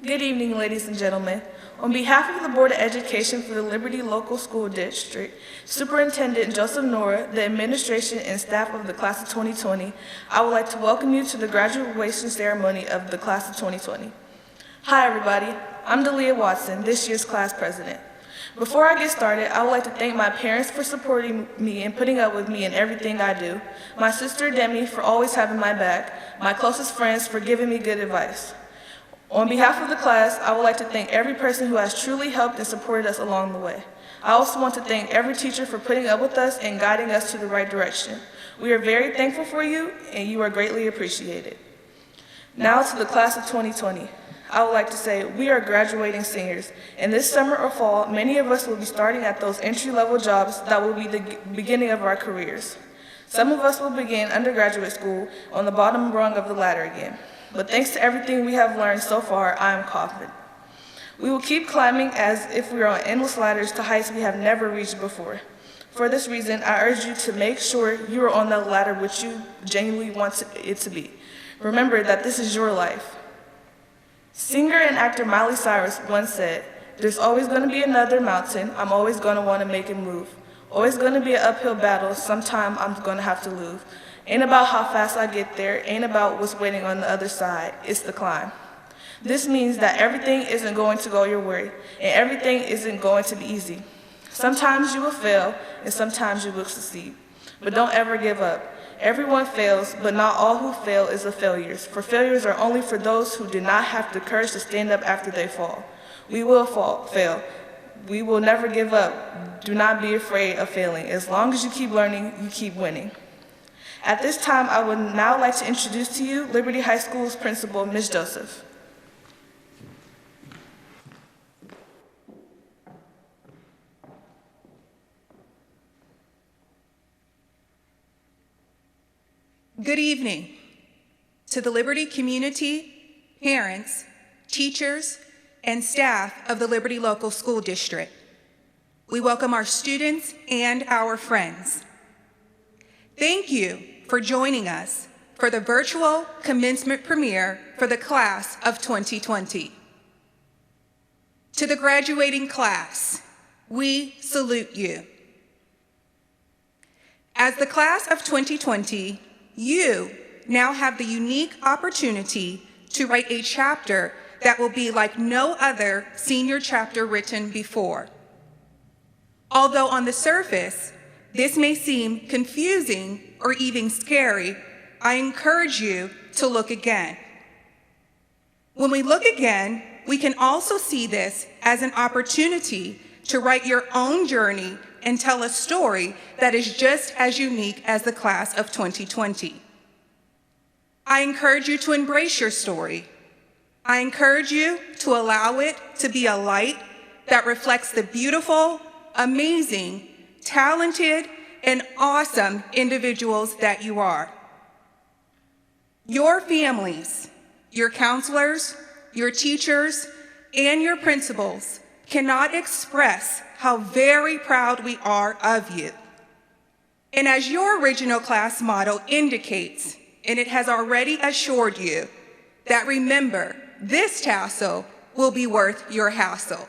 Good evening, ladies and gentlemen. On behalf of the Board of Education for the Liberty Local School District, Superintendent Joseph Nora, the administration and staff of the class of 2020, I would like to welcome you to the graduation ceremony of the class of 2020. Hi everybody, I'm Delia Watson, this year's class president. Before I get started, I would like to thank my parents for supporting me and putting up with me in everything I do, my sister Demi for always having my back, my closest friends for giving me good advice. On behalf of the class, I would like to thank every person who has truly helped and supported us along the way. I also want to thank every teacher for putting up with us and guiding us to the right direction. We are very thankful for you, and you are greatly appreciated. Now to the class of 2020. I would like to say we are graduating seniors, and this summer or fall, many of us will be starting at those entry-level jobs that will be the beginning of our careers. Some of us will begin undergraduate school on the bottom rung of the ladder again. But thanks to everything we have learned so far, I am confident. We will keep climbing as if we are on endless ladders to heights we have never reached before. For this reason, I urge you to make sure you are on the ladder which you genuinely want it to be. Remember that this is your life. Singer and actor Miley Cyrus once said, "There's always going to be another mountain. I'm always going to want to make it move. Always going to be an uphill battle. Sometime I'm going to have to lose. Ain't about how fast I get there, ain't about what's waiting on the other side, it's the climb." This means that everything isn't going to go your way, and everything isn't going to be easy. Sometimes you will fail, and sometimes you will succeed. But don't ever give up. Everyone fails, but not all who fail is the failures, for failures are only for those who do not have the courage to stand up after they fall. We will fail. We will never give up. Do not be afraid of failing. As long as you keep learning, you keep winning. At this time, I would now like to introduce to you Liberty High School's principal, Ms. Joseph. Good evening to the Liberty community, parents, teachers, and staff of the Liberty Local School District. We welcome our students and our friends. Thank you for joining us for the virtual commencement premiere for the class of 2020. To the graduating class, we salute you. As the class of 2020, you now have the unique opportunity to write a chapter that will be like no other senior chapter written before. Although on the surface, this may seem confusing or even scary, I encourage you to look again. When we look again, we can also see this as an opportunity to write your own journey and tell a story that is just as unique as the class of 2020. I encourage you to embrace your story. I encourage you to allow it to be a light that reflects the beautiful, amazing, talented, and awesome individuals that you are. Your families, your counselors, your teachers, and your principals cannot express how very proud we are of you. And as your original class motto indicates, and it has already assured you, that remember, this tassel will be worth your hassle.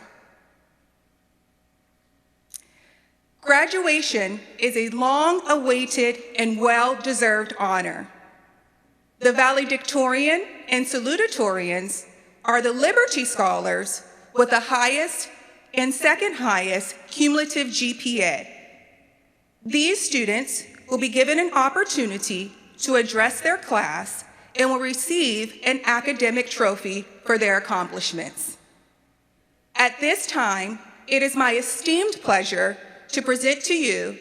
Graduation is a long-awaited and well-deserved honor. The Valedictorian and Salutatorians are the Liberty Scholars with the highest and second highest cumulative GPA. These students will be given an opportunity to address their class and will receive an academic trophy for their accomplishments. At this time, it is my esteemed pleasure to present to you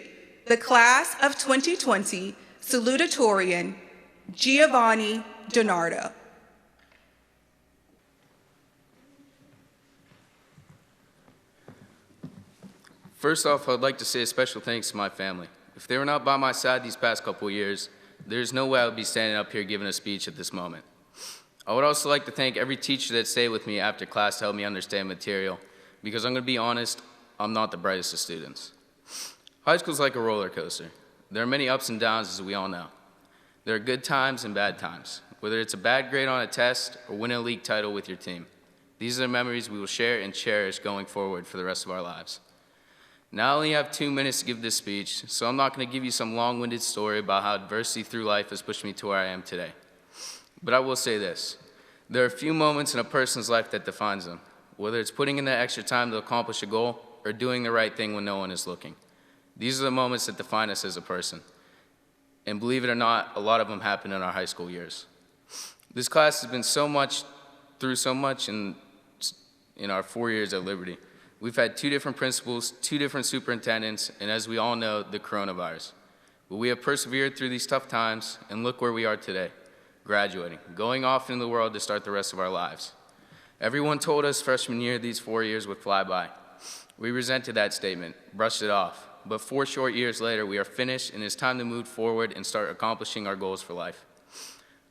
the class of 2020 Salutatorian, Giovanni Dinardo. First off, I'd like to say a special thanks to my family. If they were not by my side these past couple of years, there's no way I would be standing up here giving a speech at this moment. I would also like to thank every teacher that stayed with me after class to help me understand material, because I'm going to be honest, I'm not the brightest of students. High school's like a roller coaster. There are many ups and downs, as we all know. There are good times and bad times, whether it's a bad grade on a test or win a league title with your team. These are the memories we will share and cherish going forward for the rest of our lives. Now I only have 2 minutes to give this speech, so I'm not going to give you some long-winded story about how adversity through life has pushed me to where I am today. But I will say this. There are a few moments in a person's life that defines them, whether it's putting in the extra time to accomplish a goal or doing the right thing when no one is looking. These are the moments that define us as a person. And believe it or not, a lot of them happen in our high school years. This class has been through so much in our 4 years at Liberty. We've had 2 different principals, 2 different superintendents, and as we all know, the coronavirus. But we have persevered through these tough times, and look where we are today, graduating, going off into the world to start the rest of our lives. Everyone told us freshman year these 4 years would fly by. We resented that statement, brushed it off, but 4 short years later, we are finished, and it's time to move forward and start accomplishing our goals for life.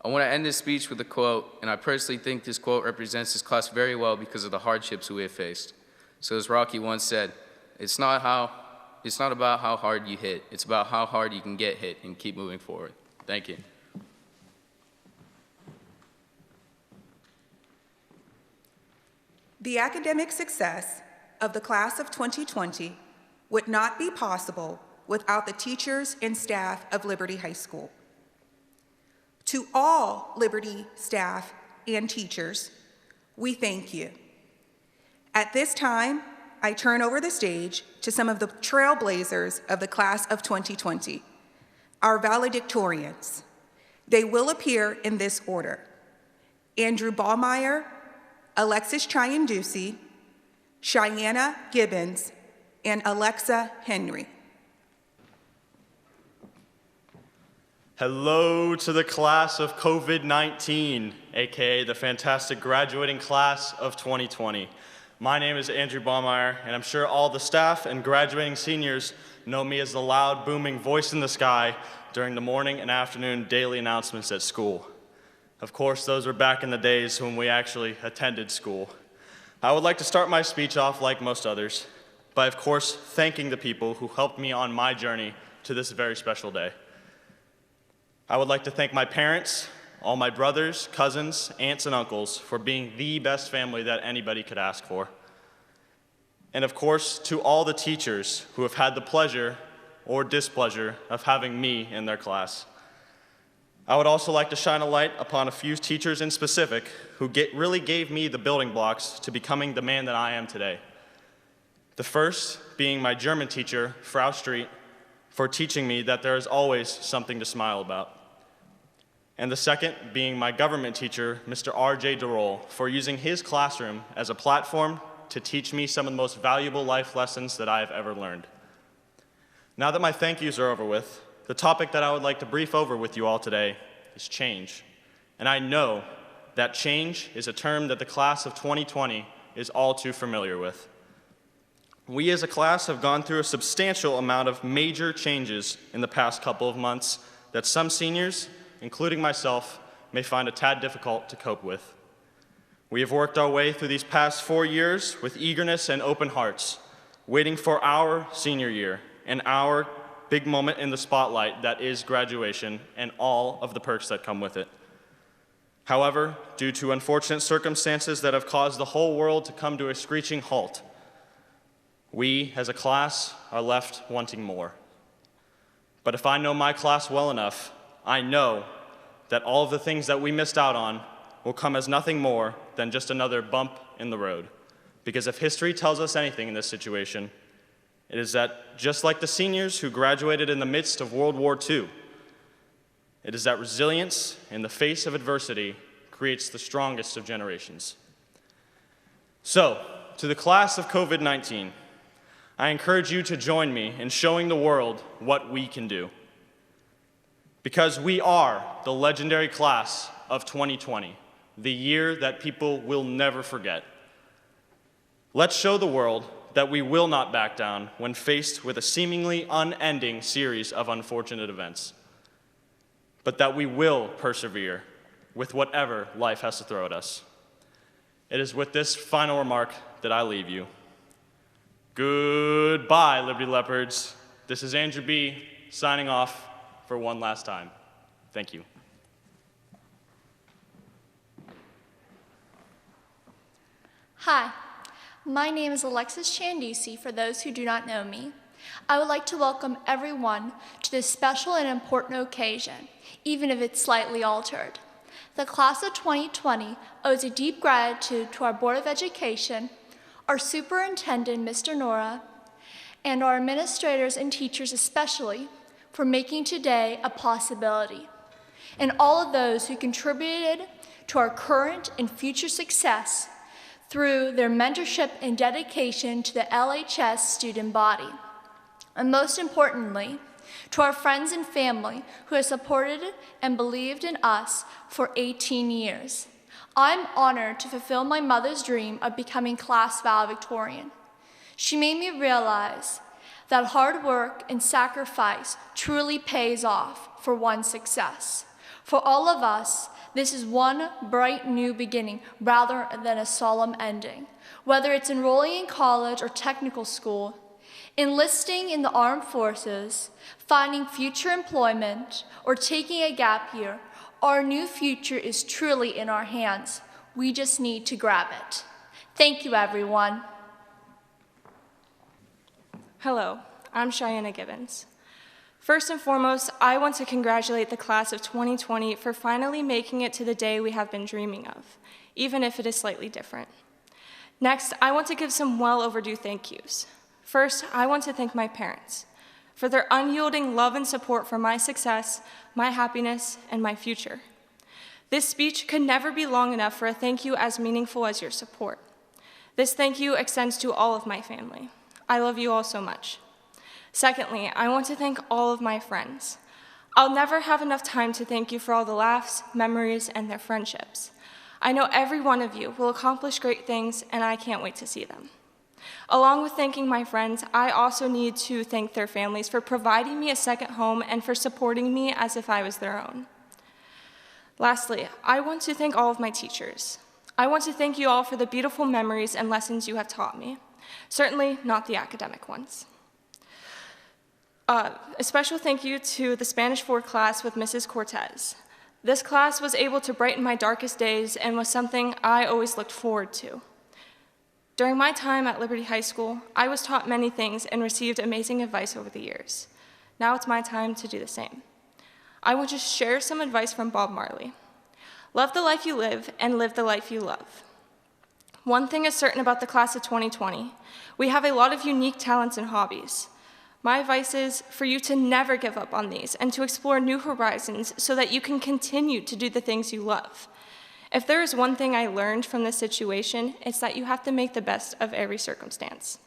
I want to end this speech with a quote, and I personally think this quote represents this class very well because of the hardships we have faced. So as Rocky once said, it's not about how hard you hit, it's about how hard you can get hit and keep moving forward. Thank you. The academic success of the class of 2020 would not be possible without the teachers and staff of Liberty High School. To all Liberty staff and teachers, we thank you. At this time, I turn over the stage to some of the trailblazers of the class of 2020, our valedictorians. They will appear in this order: Andrew Ballmeyer, Alexis Chianducci, Cheyenne Gibbons, and Alexa Henry. Hello to the class of COVID-19, aka the fantastic graduating class of 2020. My name is Andrew Baumeier, and I'm sure all the staff and graduating seniors know me as the loud, booming voice in the sky during the morning and afternoon daily announcements at school. Of course, those were back in the days when we actually attended school. I would like to start my speech off like most others by, of course, thanking the people who helped me on my journey to this very special day. I would like to thank my parents, all my brothers, cousins, aunts, and uncles for being the best family that anybody could ask for. And of course, to all the teachers who have had the pleasure or displeasure of having me in their class. I would also like to shine a light upon a few teachers in specific who really gave me the building blocks to becoming the man that I am today. The first being my German teacher, Frau Street, for teaching me that there is always something to smile about. And the second being my government teacher, Mr. R.J. DeRoll, for using his classroom as a platform to teach me some of the most valuable life lessons that I have ever learned. Now that my thank yous are over with, the topic that I would like to brief over with you all today is change. And I know that change is a term that the class of 2020 is all too familiar with. We as a class have gone through a substantial amount of major changes in the past couple of months that some seniors, including myself, may find a tad difficult to cope with. We have worked our way through these past 4 years with eagerness and open hearts, waiting for our senior year and our big moment in the spotlight that is graduation and all of the perks that come with it. However, due to unfortunate circumstances that have caused the whole world to come to a screeching halt, we as a class are left wanting more. But if I know my class well enough, I know that all of the things that we missed out on will come as nothing more than just another bump in the road. Because if history tells us anything in this situation, it is that just like the seniors who graduated in the midst of World War II, it is that resilience in the face of adversity creates the strongest of generations. So, to the class of COVID-19, I encourage you to join me in showing the world what we can do. Because we are the legendary class of 2020, the year that people will never forget. Let's show the world that we will not back down when faced with a seemingly unending series of unfortunate events, but that we will persevere with whatever life has to throw at us. It is with this final remark that I leave you. Goodbye, Liberty Leopards. This is Andrew B. signing off for one last time. Thank you. Hi, my name is Alexis Chandisi, for those who do not know me. I would like to welcome everyone to this special and important occasion, even if it's slightly altered. The class of 2020 owes a deep gratitude to our Board of Education, our Superintendent, Mr. Nora, and our administrators and teachers especially for making today a possibility, and all of those who contributed to our current and future success through their mentorship and dedication to the LHS student body. And most importantly, to our friends and family who have supported and believed in us for 18 years. I'm honored to fulfill my mother's dream of becoming class valedictorian. She made me realize that hard work and sacrifice truly pays off for one's success. For all of us, this is one bright new beginning rather than a solemn ending. Whether it's enrolling in college or technical school, enlisting in the armed forces, finding future employment, or taking a gap year, our new future is truly in our hands. We just need to grab it. Thank you, everyone. Hello, I'm Cheyenne Gibbons. First and foremost, I want to congratulate the class of 2020 for finally making it to the day we have been dreaming of, even if it is slightly different. Next, I want to give some well overdue thank yous. First, I want to thank my parents for their unyielding love and support for my success, my happiness, and my future. This speech could never be long enough for a thank you as meaningful as your support. This thank you extends to all of my family. I love you all so much. Secondly, I want to thank all of my friends. I'll never have enough time to thank you for all the laughs, memories, and their friendships. I know every one of you will accomplish great things, and I can't wait to see them. Along with thanking my friends, I also need to thank their families for providing me a second home and for supporting me as if I was their own. Lastly, I want to thank all of my teachers. I want to thank you all for the beautiful memories and lessons you have taught me. Certainly not the academic ones. A special thank you to the Spanish 4 class with Mrs. Cortez. This class was able to brighten my darkest days and was something I always looked forward to. During my time at Liberty High School, I was taught many things and received amazing advice over the years. Now it's my time to do the same. I want to share some advice from Bob Marley. Love the life you live and live the life you love. One thing is certain about the class of 2020. We have a lot of unique talents and hobbies. My advice is for you to never give up on these and to explore new horizons so that you can continue to do the things you love. If there is one thing I learned from this situation, it's that you have to make the best of every circumstance.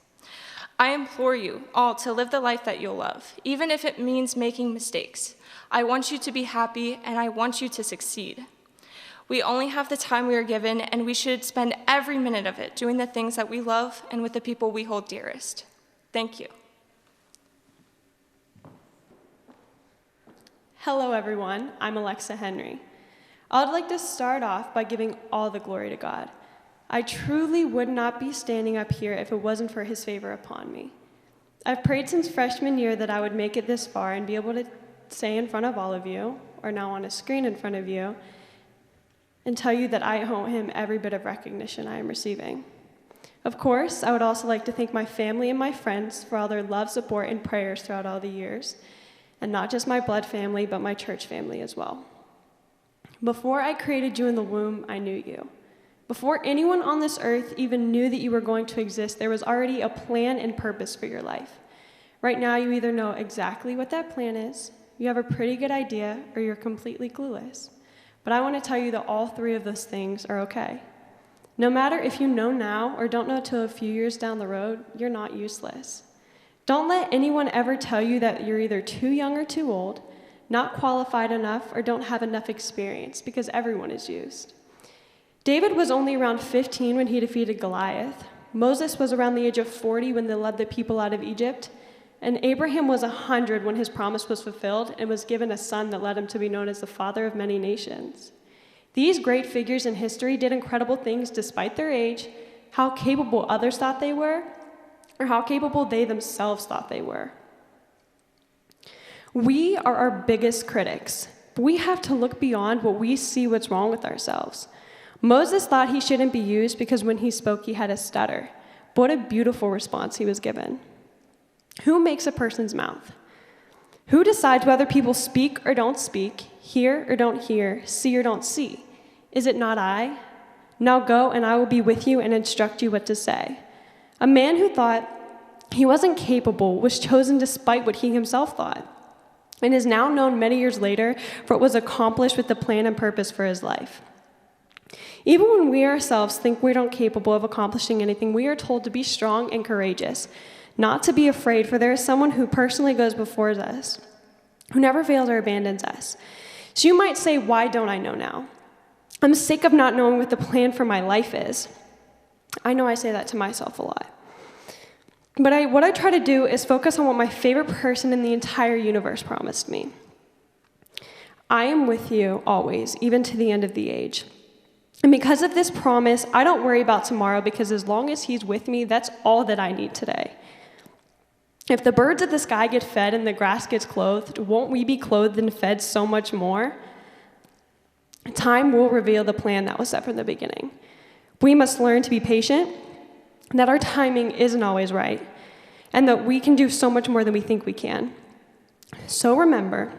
I implore you all to live the life that you'll love, even if it means making mistakes. I want you to be happy, and I want you to succeed. We only have the time we are given, and we should spend every minute of it doing the things that we love and with the people we hold dearest. Thank you. Hello, everyone. I'm Alexa Henry. I would like to start off by giving all the glory to God. I truly would not be standing up here if it wasn't for his favor upon me. I've prayed since freshman year that I would make it this far and be able to say in front of all of you, or now on a screen in front of you, and tell you that I owe him every bit of recognition I am receiving. Of course, I would also like to thank my family and my friends for all their love, support, and prayers throughout all the years, and not just my blood family, but my church family as well. Before I created you in the womb, I knew you. Before anyone on this earth even knew that you were going to exist, there was already a plan and purpose for your life. Right now, you either know exactly what that plan is, you have a pretty good idea, or you're completely clueless. But I want to tell you that all three of those things are okay. No matter if you know now or don't know till a few years down the road, you're not useless. Don't let anyone ever tell you that you're either too young or too old, not qualified enough, or don't have enough experience, because everyone is used. David was only around 15 when he defeated Goliath. Moses was around the age of 40 when they led the people out of Egypt. And Abraham was 100 when his promise was fulfilled and was given a son that led him to be known as the father of many nations. These great figures in history did incredible things despite their age, how capable others thought they were, or how capable they themselves thought they were. We are our biggest critics, but we have to look beyond what we see what's wrong with ourselves. Moses thought he shouldn't be used because when he spoke, he had a stutter. But what a beautiful response he was given. Who makes a person's mouth? Who decides whether people speak or don't speak, hear or don't hear, see or don't see? Is it not I? Now go, and I will be with you and instruct you what to say. A man who thought he wasn't capable was chosen despite what he himself thought, and is now known many years later for what was accomplished with the plan and purpose for his life. Even when we ourselves think we aren't capable of accomplishing anything, we are told to be strong and courageous, not to be afraid, for there is someone who personally goes before us, who never fails or abandons us. So you might say, why don't I know now? I'm sick of not knowing what the plan for my life is. I know I say that to myself a lot. But what I try to do is focus on what my favorite person in the entire universe promised me. I am with you always, even to the end of the age. And because of this promise, I don't worry about tomorrow, because as long as he's with me, that's all that I need today. If the birds of the sky get fed and the grass gets clothed, won't we be clothed and fed so much more? Time will reveal the plan that was set from the beginning. We must learn to be patient, that our timing isn't always right, and that we can do so much more than we think we can. So remember,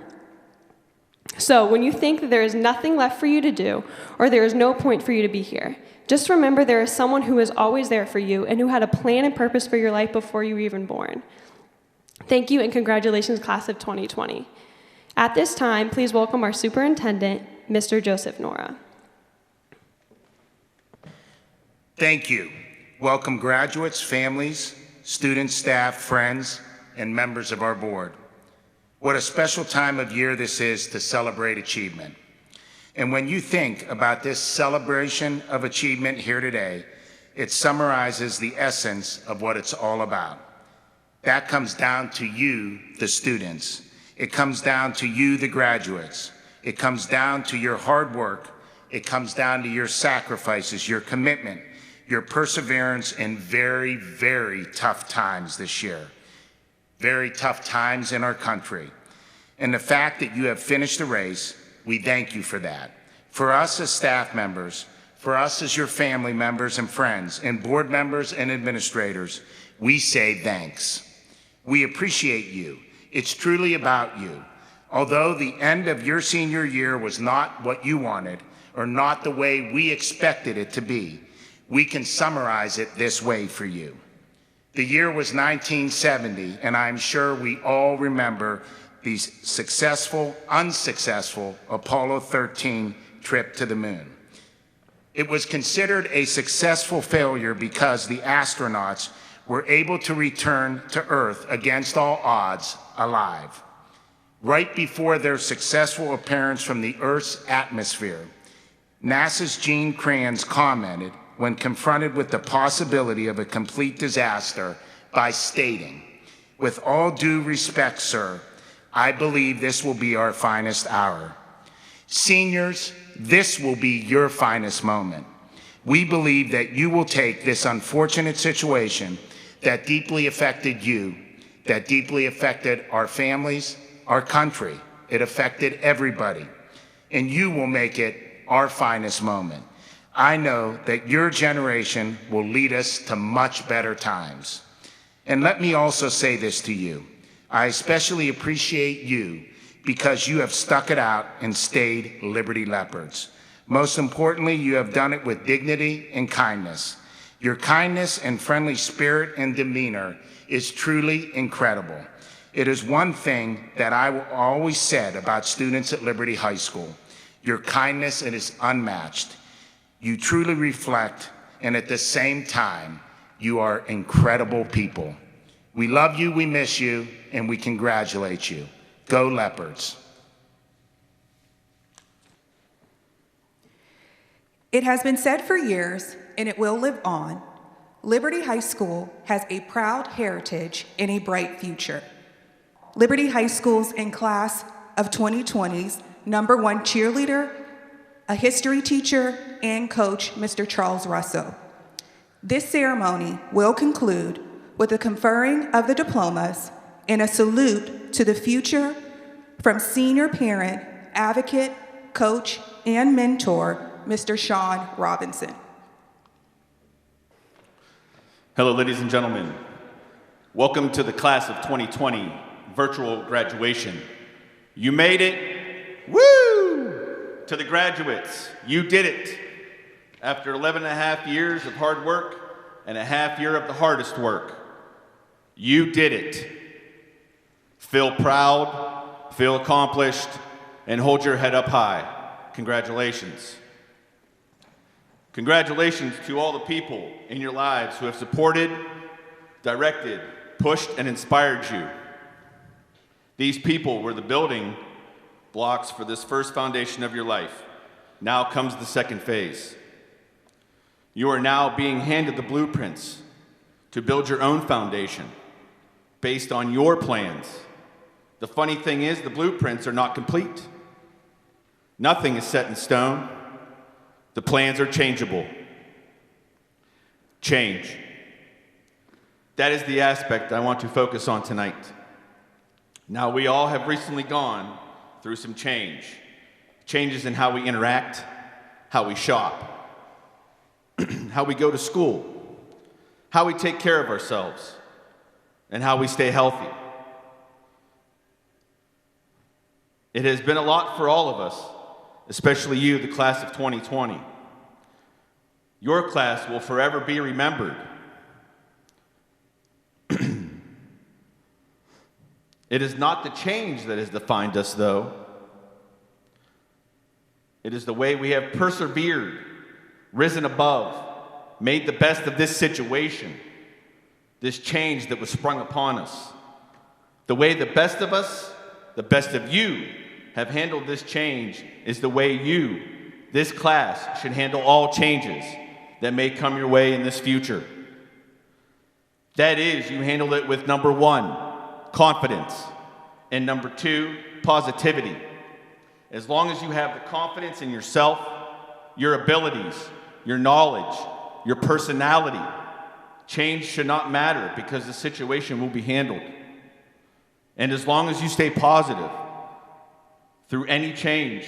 when you think that there is nothing left for you to do, or there is no point for you to be here, just remember there is someone who is always there for you and who had a plan and purpose for your life before you were even born. Thank you, and congratulations, class of 2020. At this time, please welcome our superintendent, Mr. Joseph Nora. Thank you. Welcome graduates, families, students, staff, friends, and members of our board. What a special time of year this is to celebrate achievement. And when you think about this celebration of achievement here today, it summarizes the essence of what it's all about. That comes down to you, the students. It comes down to you, the graduates. It comes down to your hard work. It comes down to your sacrifices, your commitment, your perseverance in very, very tough times this year. Very tough times in our country. And the fact that you have finished the race, we thank you for that. For us as staff members, for us as your family members and friends, and board members and administrators, we say thanks. We appreciate you. It's truly about you. Although the end of your senior year was not what you wanted, or not the way we expected it to be, we can summarize it this way for you. The year was 1970, and I'm sure we all remember the successful, unsuccessful Apollo 13 trip to the moon. It was considered a successful failure because the astronauts were able to return to Earth against all odds alive. Right before their successful appearance from the Earth's atmosphere, NASA's Gene Kranz commented when confronted with the possibility of a complete disaster by stating, "With all due respect, sir, I believe this will be our finest hour." Seniors, this will be your finest moment. We believe that you will take this unfortunate situation that deeply affected you, that deeply affected our families, our country. It affected everybody. And you will make it our finest moment. I know that your generation will lead us to much better times. And let me also say this to you. I especially appreciate you because you have stuck it out and stayed Liberty Leopards. Most importantly, you have done it with dignity and kindness. Your kindness and friendly spirit and demeanor is truly incredible. It is one thing that I always said about students at Liberty High School. Your kindness is unmatched. You truly reflect, and at the same time, you are incredible people. We love you, we miss you, and we congratulate you. Go Leopards. It has been said for years, and it will live on, Liberty High School has a proud heritage and a bright future. Liberty High School's in class of 2020's #1 cheerleader, a history teacher, and coach, Mr. Charles Russell. This ceremony will conclude with the conferring of the diplomas and a salute to the future from senior parent, advocate, coach, and mentor, Mr. Sean Robinson. Hello, ladies and gentlemen. Welcome to the class of 2020 virtual graduation. You made it. Woo! To the graduates, you did it. After 11 and a half years of hard work and a half year of the hardest work, you did it. Feel proud, feel accomplished, and hold your head up high. Congratulations. Congratulations to all the people in your lives who have supported, directed, pushed, and inspired you. These people were the building blocks for this first foundation of your life. Now comes the second phase. You are now being handed the blueprints to build your own foundation based on your plans. The funny thing is, the blueprints are not complete. Nothing is set in stone. The plans are changeable. Change. That is the aspect I want to focus on tonight. Now, we all have recently gone through some change. Changes in how we interact, how we shop, how we go to school, how we take care of ourselves, and how we stay healthy. It has been a lot for all of us, especially you, the class of 2020. Your class will forever be remembered. It is not the change that has defined us, though. It is the way we have persevered, risen above, made the best of this situation, this change that was sprung upon us. The way the best of us, the best of you, have handled this change is the way you, this class, should handle all changes that may come your way in this future. That is, you handle it with number one, confidence, and number two, positivity. As long as you have the confidence in yourself, your abilities, your knowledge, your personality, change should not matter because the situation will be handled. And as long as you stay positive, through any change,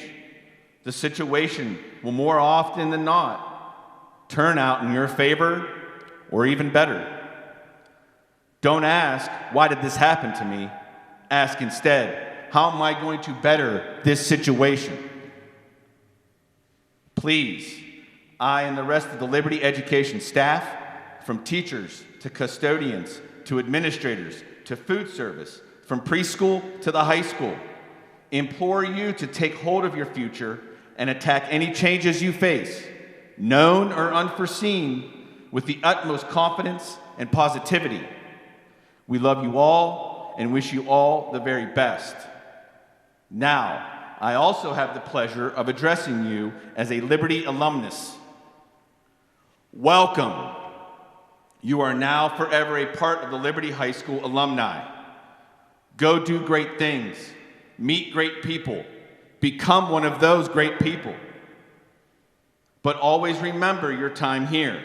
the situation will more often than not turn out in your favor or even better. Don't ask, why did this happen to me? Ask instead, how am I going to better this situation? Please, I and the rest of the Liberty Education staff, from teachers to custodians to administrators to food service, from preschool to the high school, implore you to take hold of your future and attack any changes you face, known or unforeseen, with the utmost confidence and positivity. We love you all and wish you all the very best. Now, I also have the pleasure of addressing you as a Liberty alumnus. Welcome. You are now forever a part of the Liberty High School alumni. Go do great things. Meet great people. Become one of those great people. But always remember your time here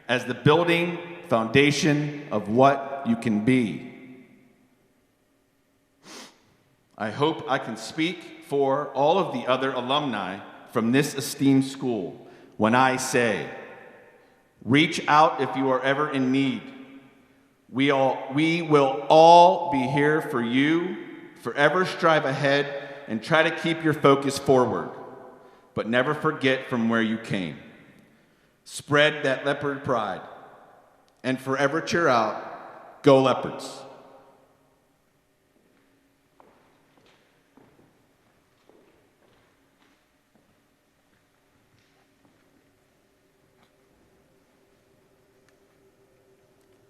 as the building foundation of what you can be. I hope I can speak for all of the other alumni from this esteemed school when I say, reach out if you are ever in need. We will all be here for you. Forever strive ahead and try to keep your focus forward, but never forget from where you came. Spread that leopard pride and forever cheer out, go Leopards.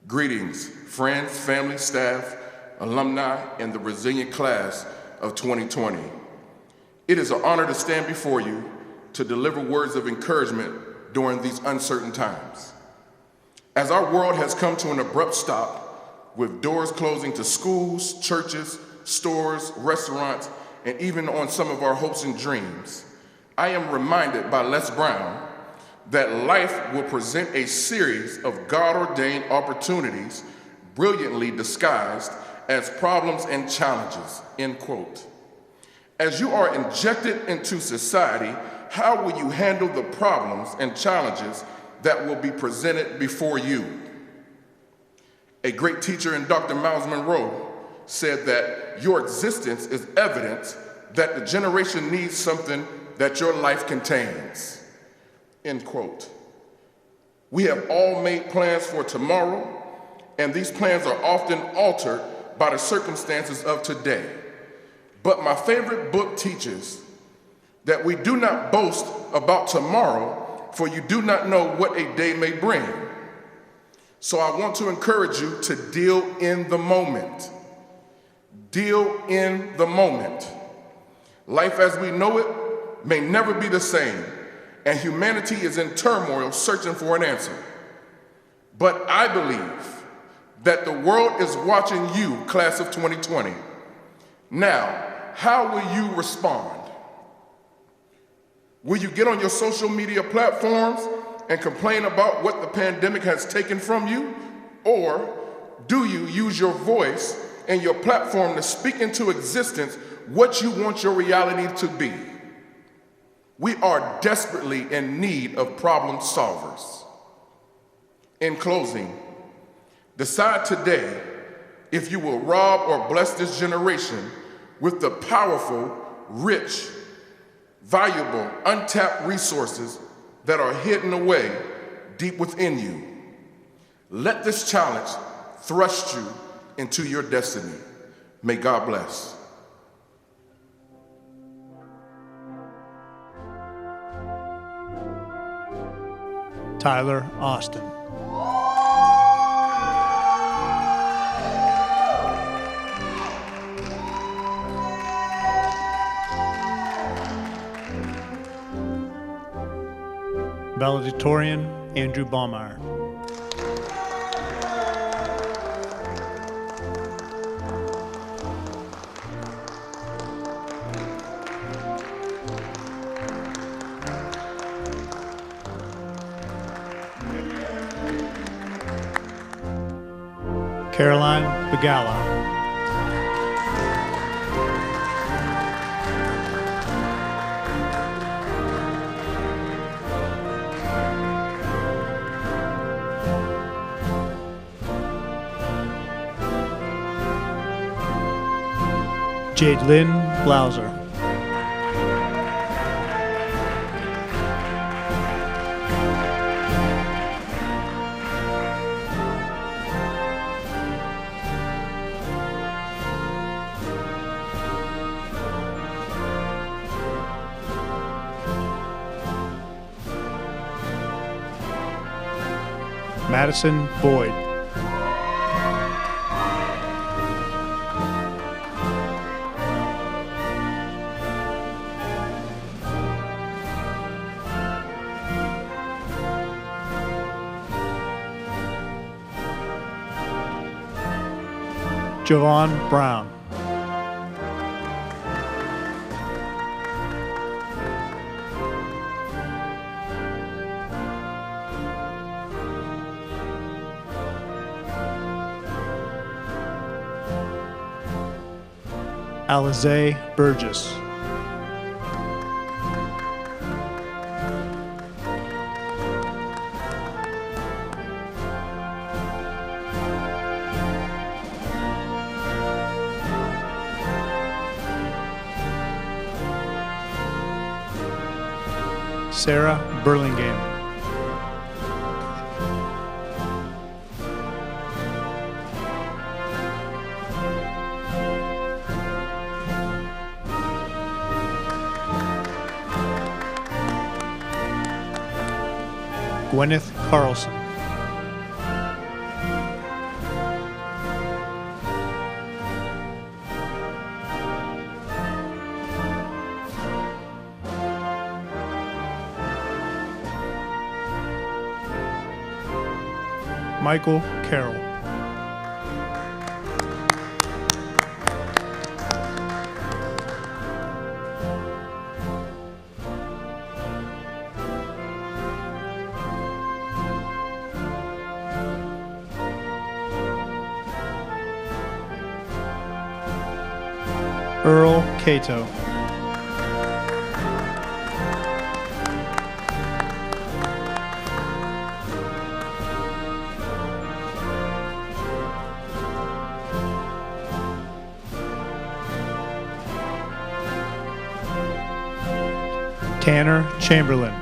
Greetings, friends, family, staff, alumni, and the resilient class of 2020. It is an honor to stand before you to deliver words of encouragement during these uncertain times. As our world has come to an abrupt stop, with doors closing to schools, churches, stores, restaurants, and even on some of our hopes and dreams, I am reminded by Les Brown that life will present a series of God-ordained opportunities brilliantly disguised as problems and challenges, end quote. As you are injected into society, how will you handle the problems and challenges that will be presented before you? A great teacher in Dr. Miles Monroe said that your existence is evidence that the generation needs something that your life contains. End quote. We have all made plans for tomorrow, and these plans are often altered by the circumstances of today. But my favorite book teaches that we do not boast about tomorrow, for you do not know what a day may bring. So I want to encourage you to deal in the moment. Deal in the moment. Life as we know it may never be the same, and humanity is in turmoil searching for an answer. But I believe that the world is watching you, class of 2020. Now, how will you respond? Will you get on your social media platforms and complain about what the pandemic has taken from you? Or do you use your voice and your platform to speak into existence what you want your reality to be? We are desperately in need of problem solvers. In closing, decide today if you will rob or bless this generation with the powerful, rich, valuable, untapped resources that are hidden away deep within you. Let this challenge thrust you into your destiny. May God bless. Tyler Austin. Valedictorian, Andrew Baumeier. Caroline Begala. Jadelyn Blauser. Madison Boyd. Giovanni Brown. Alize Burgess. Sarah Burlingame. Gwyneth Carlson. Michael Carroll. Earl Cato. Tanner Chamberlain.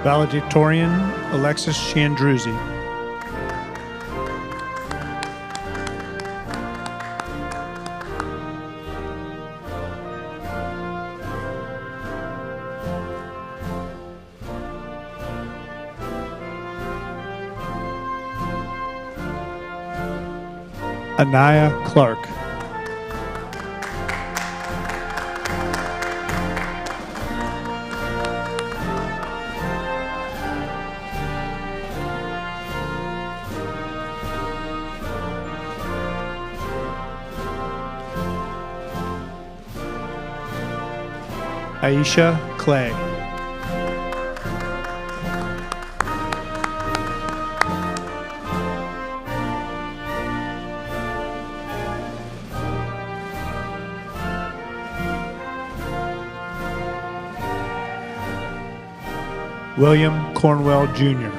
Valedictorian Alexis Chandruzzi. Anaya Clark. Aisha Clay. William Cornwell Jr.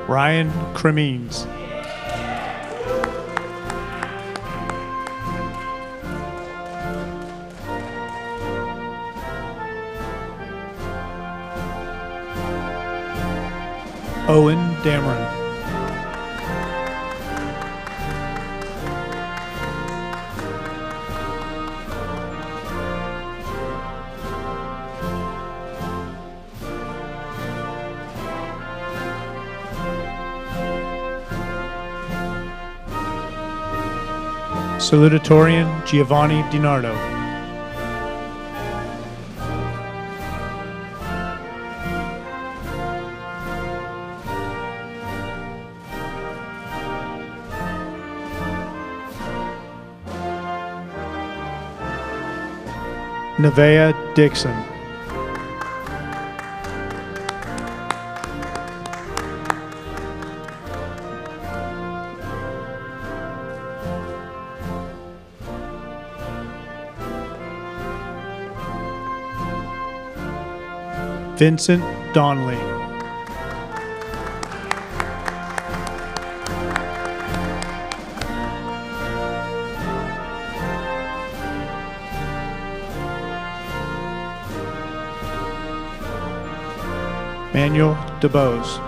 Ryan Cremines. Owen Dameron. Salutatorian Giovanni Dinardo. Nevaeh Dixon. Vincent Donnelly. Manuel DeBose.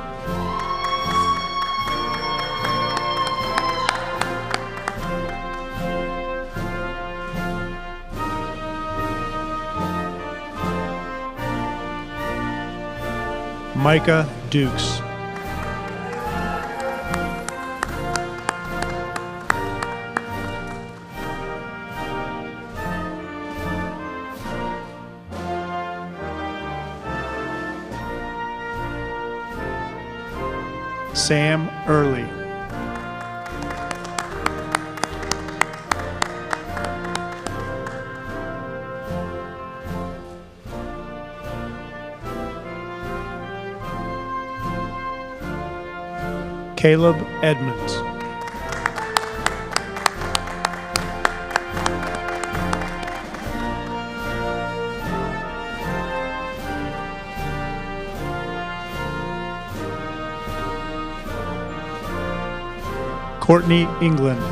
Micah Dukes. Sam Early. Caleb Edmonds. Courtney England.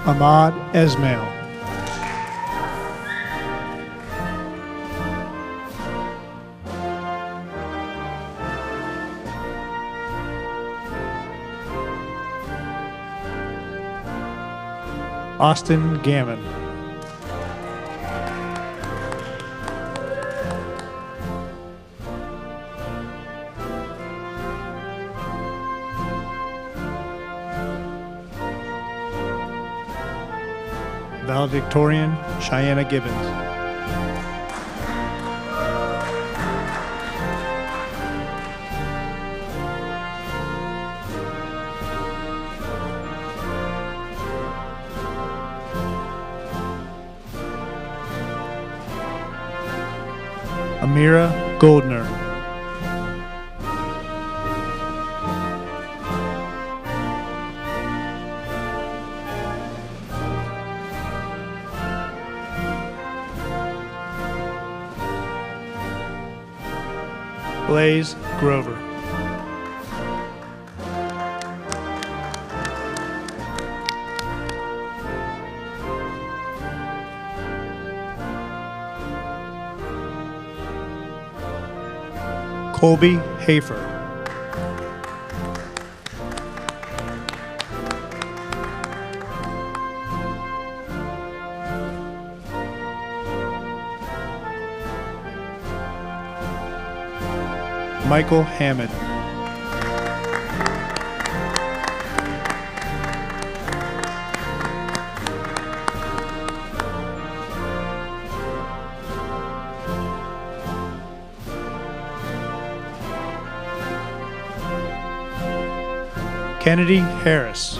Ahmad Esmail. Austin Gammon. Valedictorian Cheyenne Gibbons. Amira Goldner. Blaze Grover. Colby Hafer. Michael Hammond. Kennedy Harris.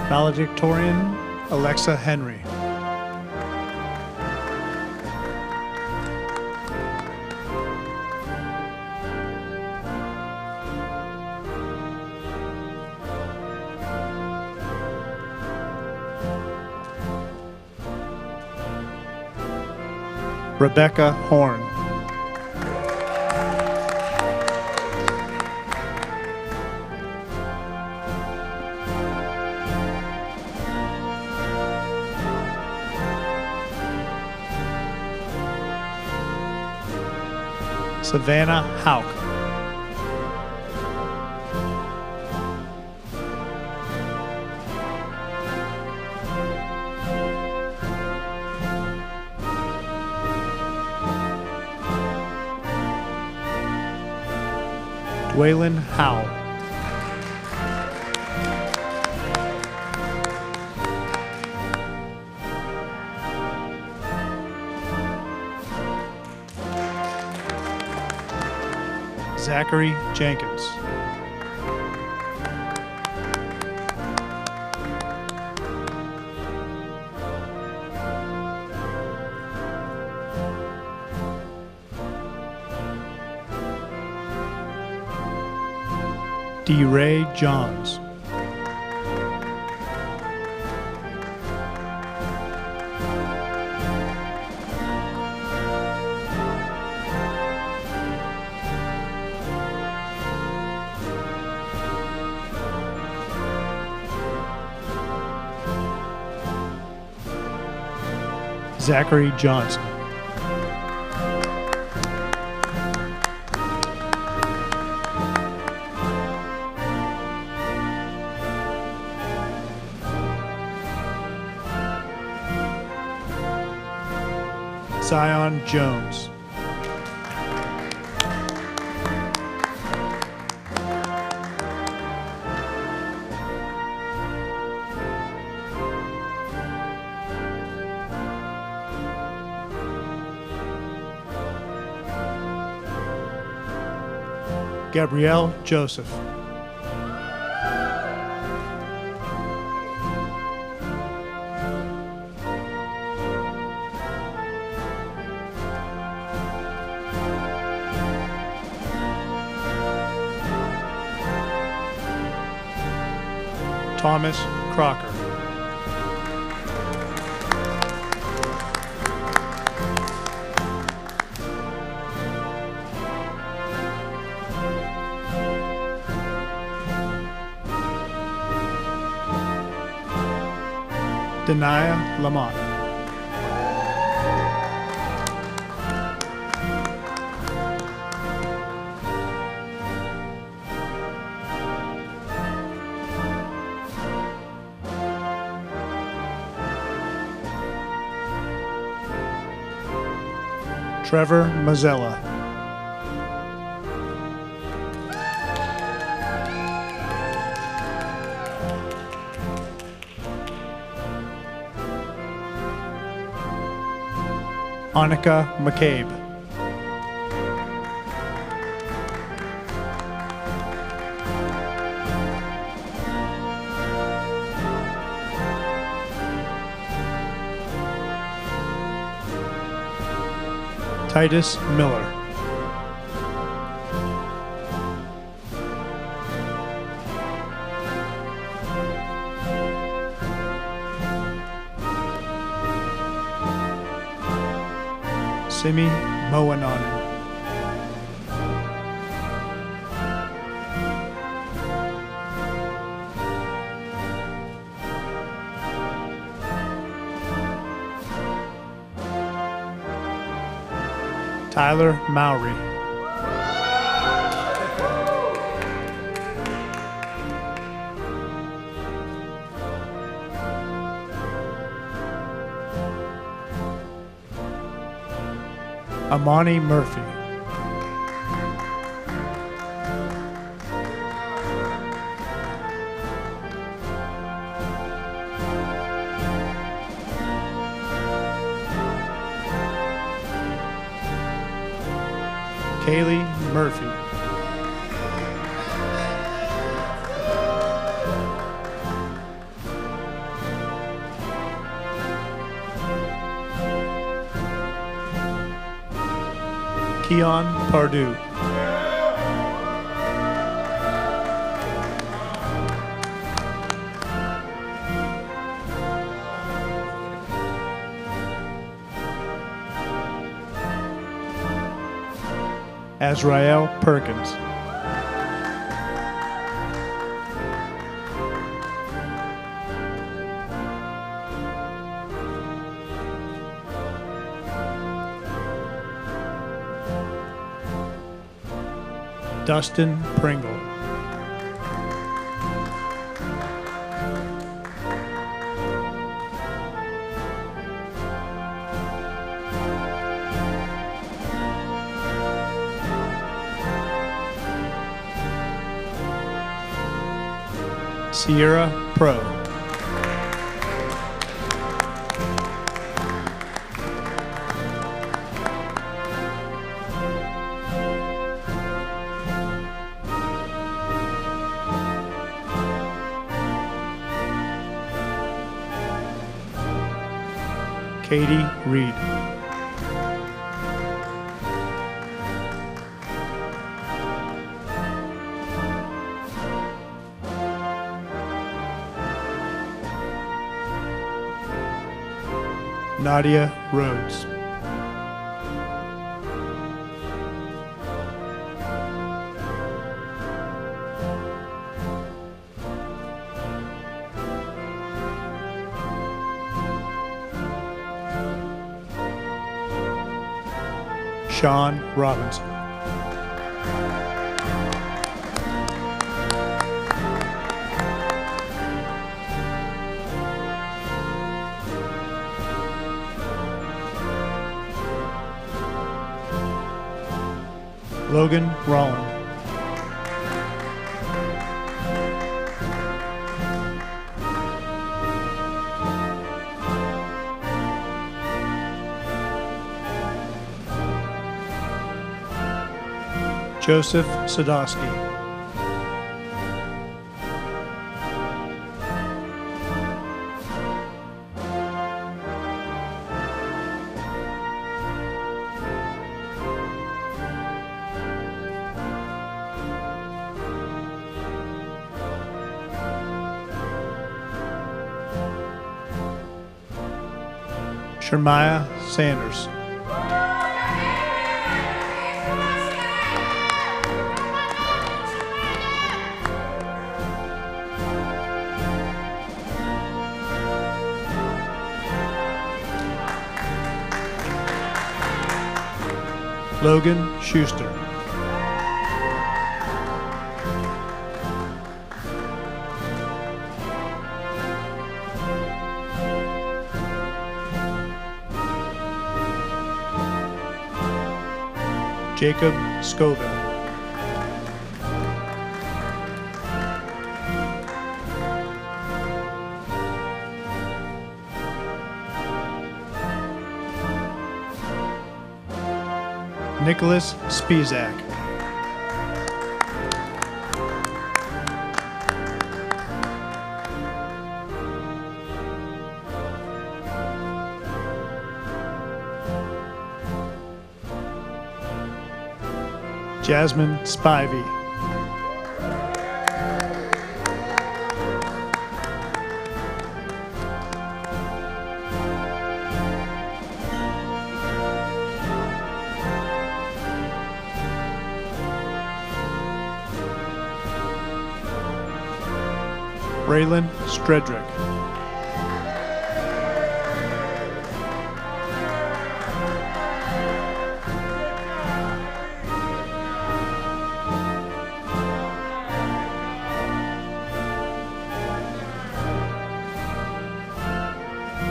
Valedictorian Alexa Henry. Rebecca Horn. Savannah Hauk. Dwaylen Howe. Zachary Jenkins. D. Ray Johns. Zachary Johnson. Zion Jones. Gabrielle Joseph. Thomas Crocker. Denia Lamont. Trevor Mazzella. Annika McCabe. Titus Miller. Simi Moananen. Tyler Mowry. Amani Murphy. Kaylee Murphy. Keon Pardue. Azrael Perkins. Dustin Pringle. Sierra Pro. Katie Reed. Nadia Rhodes. Sean Robinson. Logan Rolland. Joseph Sadowski. Shermiah Sanders. Logan Schuster. Jacob Scoville. Nicholas Spizak. Jasmine Spivey. Braylon Stredrick.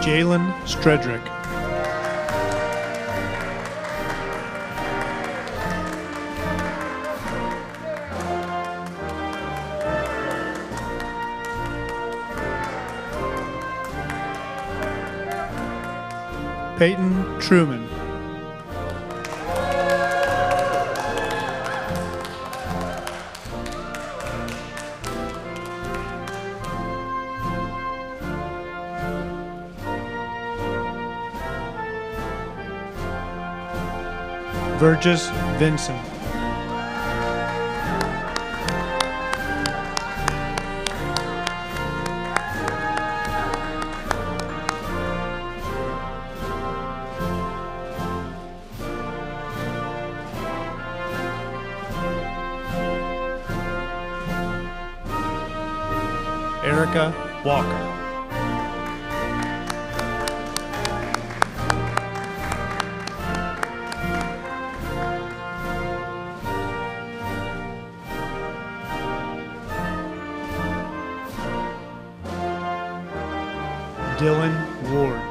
Jalen Stredrick. Peyton Truman. Burgess Vincent. Erica Walker. Dylan Ward.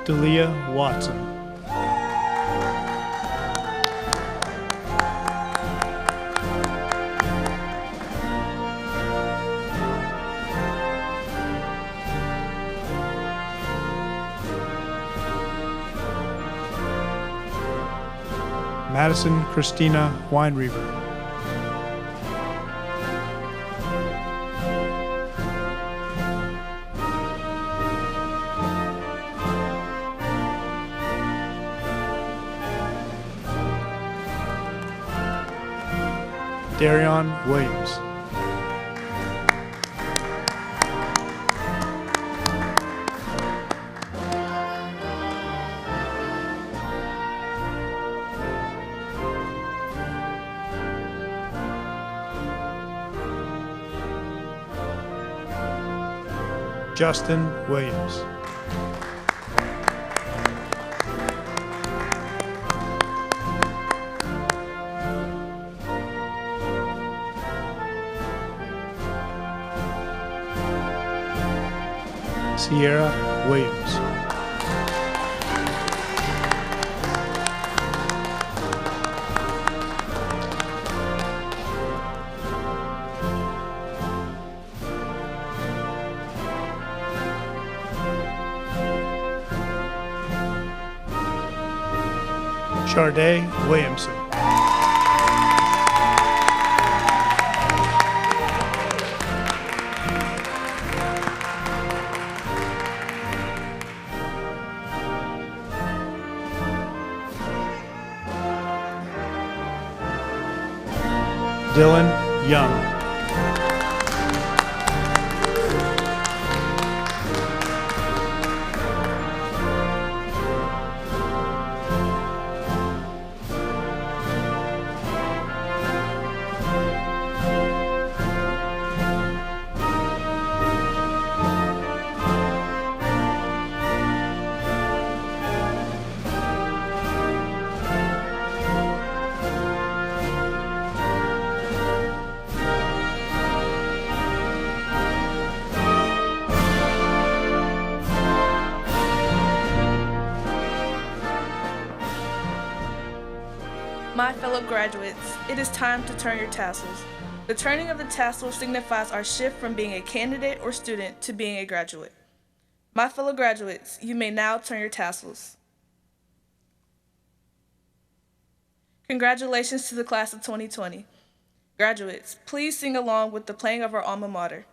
Delia Watson. Madison Christina Weinreber. Darion Williams. Justin Williams. Sierra Williams. Charday Williamson. Dylan Young. My fellow graduates, it is time to turn your tassels. The turning of the tassel signifies our shift from being a candidate or student to being a graduate. My fellow graduates, you may now turn your tassels. Congratulations to the class of 2020. Graduates, please sing along with the playing of our alma mater.